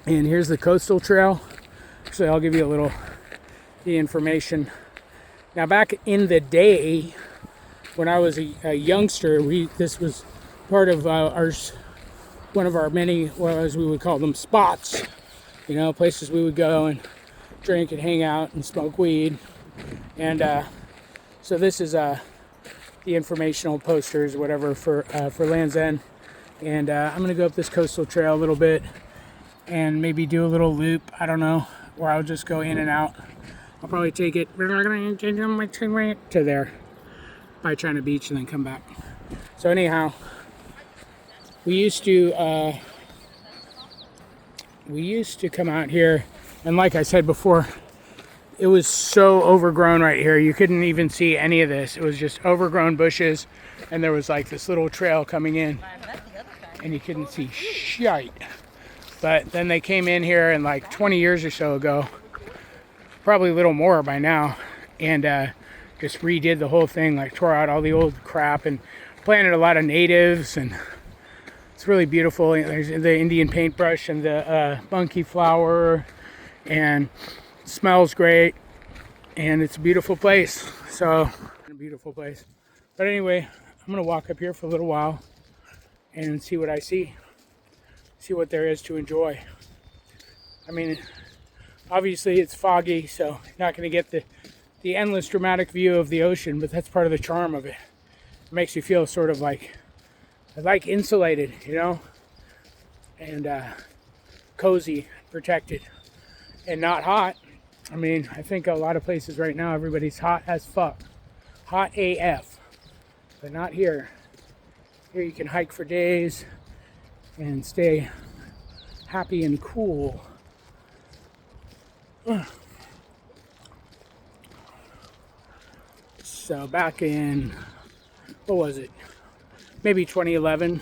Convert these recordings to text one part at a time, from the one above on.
And here's the coastal trail. Actually, I'll give you a little the information. Now, back in the day, when I was a youngster, this was part of one of our many, well, as we would call them, spots. You know, places we would go and drink and hang out and smoke weed. And so this is the informational posters, whatever, for Land's End. And I'm gonna go up this coastal trail a little bit and maybe do a little loop. I don't know, or I'll just go in and out. I'll probably take it to there by China Beach and then come back. So anyhow, we used to come out here, and like I said before, it was so overgrown right here. You couldn't even see any of this. It was just overgrown bushes, and there was like this little trail coming in, and you couldn't see shite. But then they came in here, and like 20 years or so ago, probably a little more by now, and just redid the whole thing, like tore out all the old crap and planted a lot of natives, and it's really beautiful. There's the Indian paintbrush and the monkey flower, and it smells great, and it's a beautiful place. So, a beautiful place. But anyway, I'm gonna walk up here for a little while and see what I see what there is to enjoy. I mean, obviously it's foggy, so you're not gonna get the endless dramatic view of the ocean, but that's part of the charm of it. It makes you feel sort of like insulated, you know, and cozy, protected, and not hot. I mean, I think a lot of places right now, everybody's hot as fuck. Hot AF. But not here. Here you can hike for days and stay happy and cool. So back in, what was it? Maybe 2011,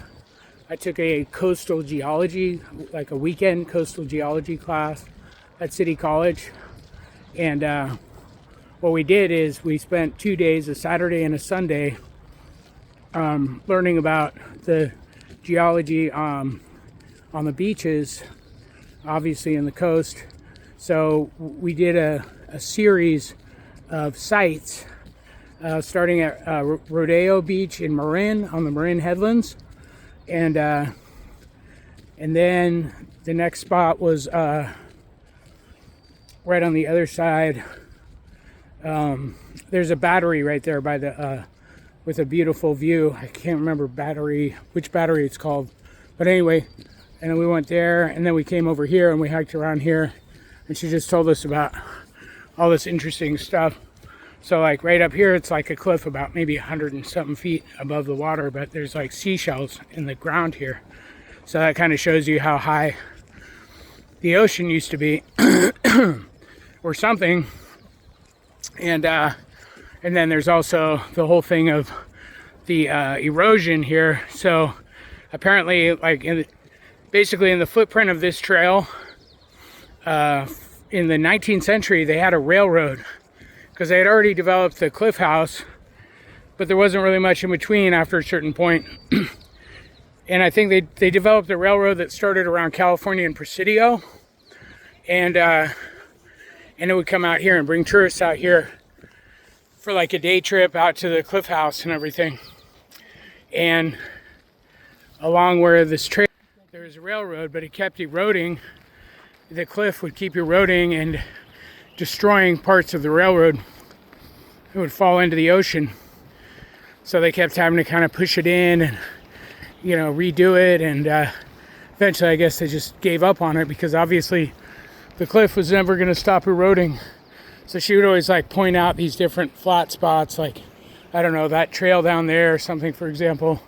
I took a coastal geology, like a weekend coastal geology class at City College. And what we did is we spent 2 days, a Saturday and a Sunday, learning about the geology on the beaches, obviously in the coast. So we did a series of sites, starting at Rodeo Beach in Marin, on the Marin Headlands, and then the next spot was right on the other side. There's a battery right there by the with a beautiful view. I can't remember which battery it's called, but anyway. And then we went there, and then we came over here and we hiked around here, and she just told us about all this interesting stuff. So like right up here, it's like a cliff about maybe 100 and something feet above the water, but there's like seashells in the ground here. So that kind of shows you how high the ocean used to be or something. And then there's also the whole thing of the erosion here. So apparently, like basically in the footprint of this trail, in the 19th century, they had a railroad, because they had already developed the cliff house, but there wasn't really much in between after a certain point. And I think they developed a railroad that started around California and Presidio, and it would come out here and bring tourists out here for like a day trip out to the cliff house and everything. And along where this trail, there was a railroad, but it kept eroding. The cliff would keep eroding and destroying parts of the railroad. It would fall into the ocean. So they kept having to kind of push it in and, you know, redo it. And eventually, I guess they just gave up on it, because obviously the cliff was never going to stop eroding. So she would always like point out these different flat spots, like, I don't know, that trail down there or something, for example,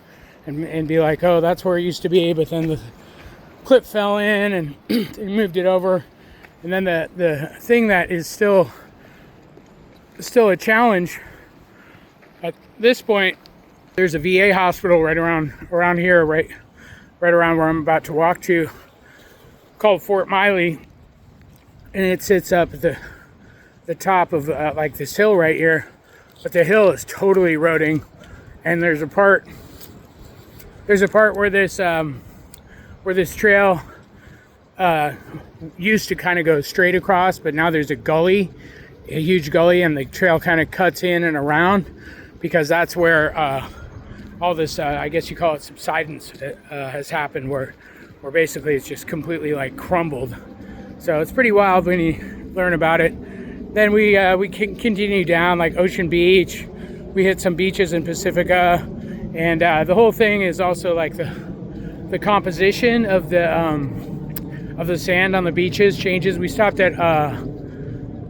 and be like, oh, that's where it used to be, but then the cliff fell in and they moved it over. And then the thing that is still a challenge at this point, there's a VA hospital right around here, right around where I'm about to walk to, called Fort Miley, and it sits up at the top of like this hill right here. But the hill is totally eroding, and there's a part where this trail used to kind of go straight across, but now there's a gully, a huge gully, and the trail kind of cuts in and around, because that's where all this, I guess you call it subsidence, has happened, where basically it's just completely like crumbled. So it's pretty wild when you learn about it. Then we can continue down like Ocean Beach. We hit some beaches in Pacifica, and the whole thing is also like the composition of the sand on the beaches changes. We stopped at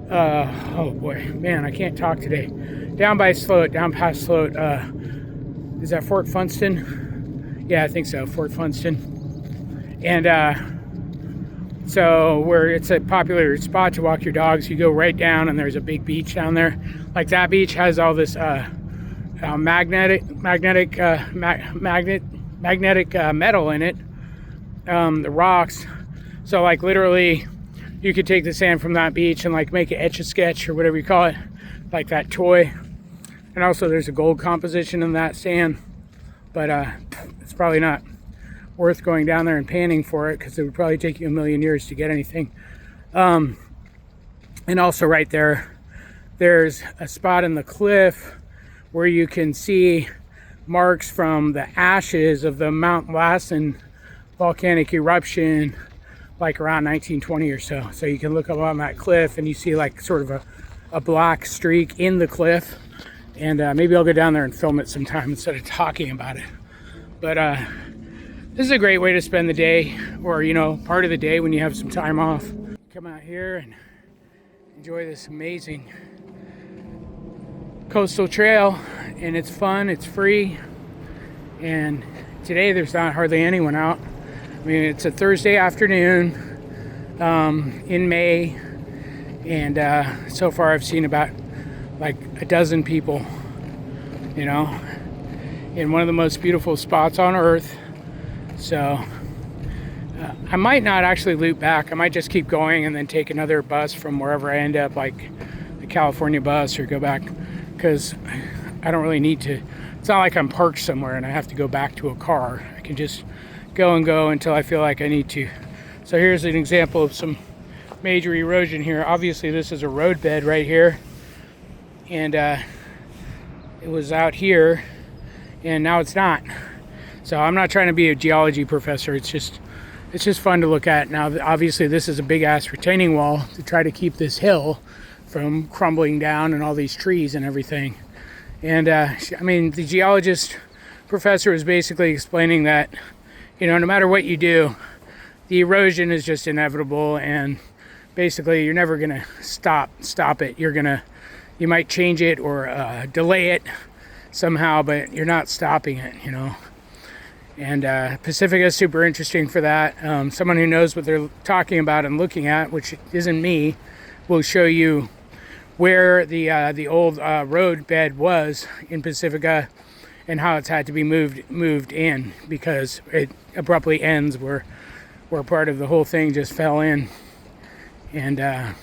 oh boy, man, I can't talk today. Down by Sloat, down past Sloat. Is that Fort Funston? Yeah, I think so, Fort Funston. And so where it's a popular spot to walk your dogs, you go right down, and there's a big beach down there. Like that beach has all this magnetic metal in it, the rocks. So like literally you could take the sand from that beach and like make an etch-a-sketch or whatever you call it, like that toy. And also there's a gold composition in that sand, but it's probably not worth going down there and panning for it, because it would probably take you a million years to get anything. And also right there, there's a spot in the cliff where you can see marks from the ashes of the Mount Lassen volcanic eruption, like around 1920 or so. So you can look up on that cliff and you see like sort of a black streak in the cliff. And maybe I'll go down there and film it sometime instead of talking about it. But this is a great way to spend the day, or part of the day when you have some time off. Come out here and enjoy this amazing coastal trail, and it's fun, it's free, and today there's not hardly anyone out. I mean, it's a Thursday afternoon in May, and so far I've seen about like a dozen people, in one of the most beautiful spots on earth. So I might not actually loop back. I might just keep going and then take another bus from wherever I end up, like the California bus, or go back, because I don't really need to. It's not like I'm parked somewhere and I have to go back to a car. I can just go and go until I feel like I need to. So here's an example of some major erosion here. Obviously this is a road bed right here, and it was out here, and now it's not. So I'm not trying to be a geology professor. It's just fun to look at. Now, obviously, this is a big ass retaining wall to try to keep this hill from crumbling down and all these trees and everything. And I mean, the geologist professor was basically explaining that, no matter what you do, the erosion is just inevitable, and basically you're never gonna stop it. You might change it or delay it somehow, but you're not stopping it, And Pacifica is super interesting for that. Someone who knows what they're talking about and looking at, which isn't me, will show you where the old road bed was in Pacifica, and how it's had to be moved in, because it abruptly ends where part of the whole thing just fell in. And yeah,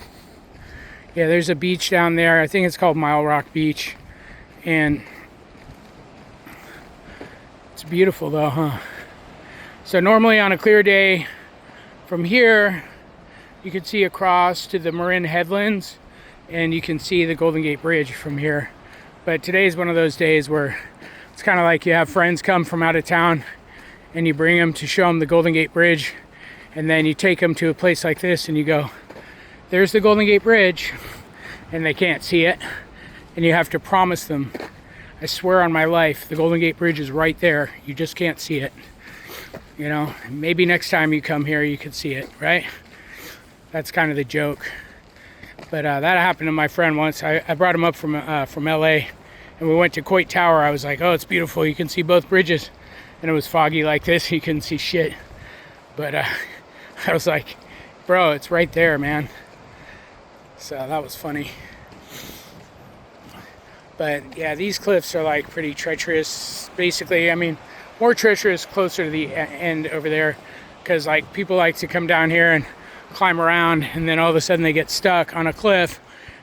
there's a beach down there. I think it's called Mile Rock Beach, and it's beautiful though, huh? So normally on a clear day from here, you can see across to the Marin Headlands, and you can see the Golden Gate Bridge from here. But today's one of those days where it's kind of like you have friends come from out of town and you bring them to show them the Golden Gate Bridge, and then you take them to a place like this and you go, there's the Golden Gate Bridge, and they can't see it, and you have to promise them, I swear on my life, the Golden Gate Bridge is right there, you just can't see it. Maybe next time you come here you could see it, right? That's kind of the joke. But that happened to my friend once. I brought him up from LA, and we went to Coit Tower. I was like, oh, it's beautiful, you can see both bridges. And it was foggy like this, you couldn't see shit. But I was like, bro, it's right there, man. So that was funny. But yeah, these cliffs are like pretty treacherous, basically. I mean, more treacherous closer to the end over there, because like people like to come down here and climb around, and then all of a sudden they get stuck on a cliff,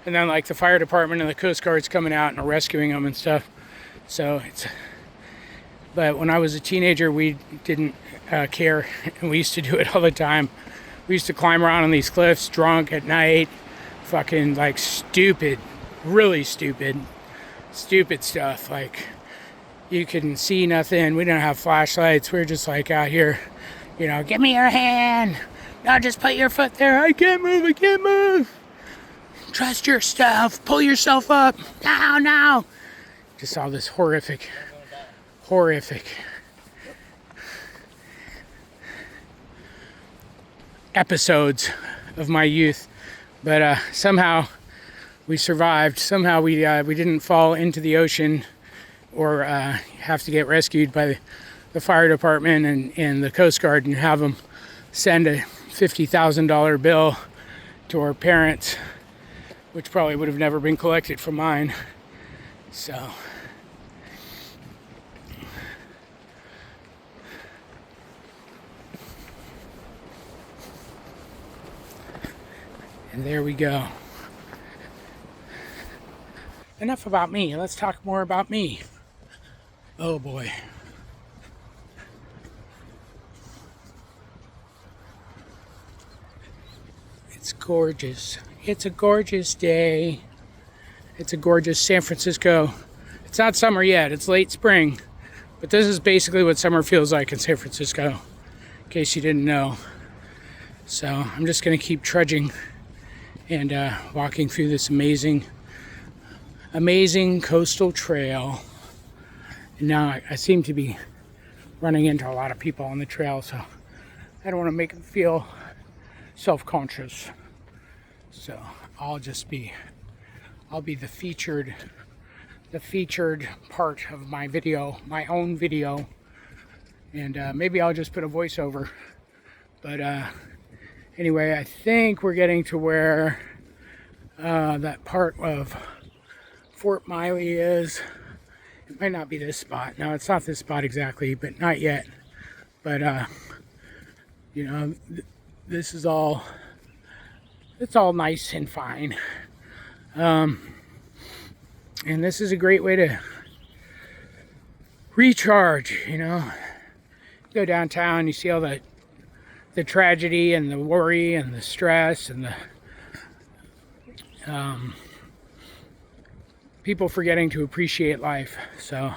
and then like the fire department and the Coast Guard's coming out and are rescuing them and stuff. So but when I was a teenager, we didn't care, and we used to do it all the time. We used to climb around on these cliffs drunk at night, fucking like stupid, really stupid stuff. Like, you couldn't see nothing. We didn't have flashlights. We were just like out here, you know, give me your hand. No, just put your foot there. I can't move. Trust yourself. Pull yourself up. Now. Just all this horrific episodes of my youth. But somehow we survived. Somehow we didn't fall into the ocean or have to get rescued by the fire department and the Coast Guard and have them send a $50,000 bill to our parents, which probably would have never been collected from mine. So and there we go. Enough about me. Let's talk more about me. Oh boy. It's gorgeous. It's a gorgeous day. It's a gorgeous San Francisco. It's not summer yet. It's late spring. But this is basically what summer feels like in San Francisco, in case you didn't know. So I'm just going to keep trudging and walking through this amazing coastal trail. And now I seem to be running into a lot of people on the trail, so I don't want to make them feel self-conscious. So I'll be the featured part of my video, my own video, and maybe I'll just put a voiceover. But anyway, I think we're getting to where that part of Fort Miley is. It might not be this spot. No, it's not this spot exactly, but not yet. But you know, this is all, it's all nice and fine. And this is a great way to recharge, you know. Go downtown, you see all the tragedy and the worry and the stress and the people forgetting to appreciate life. So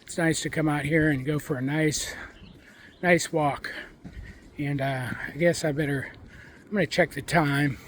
it's nice to come out here and go for a nice walk. And I guess I'm gonna check the time.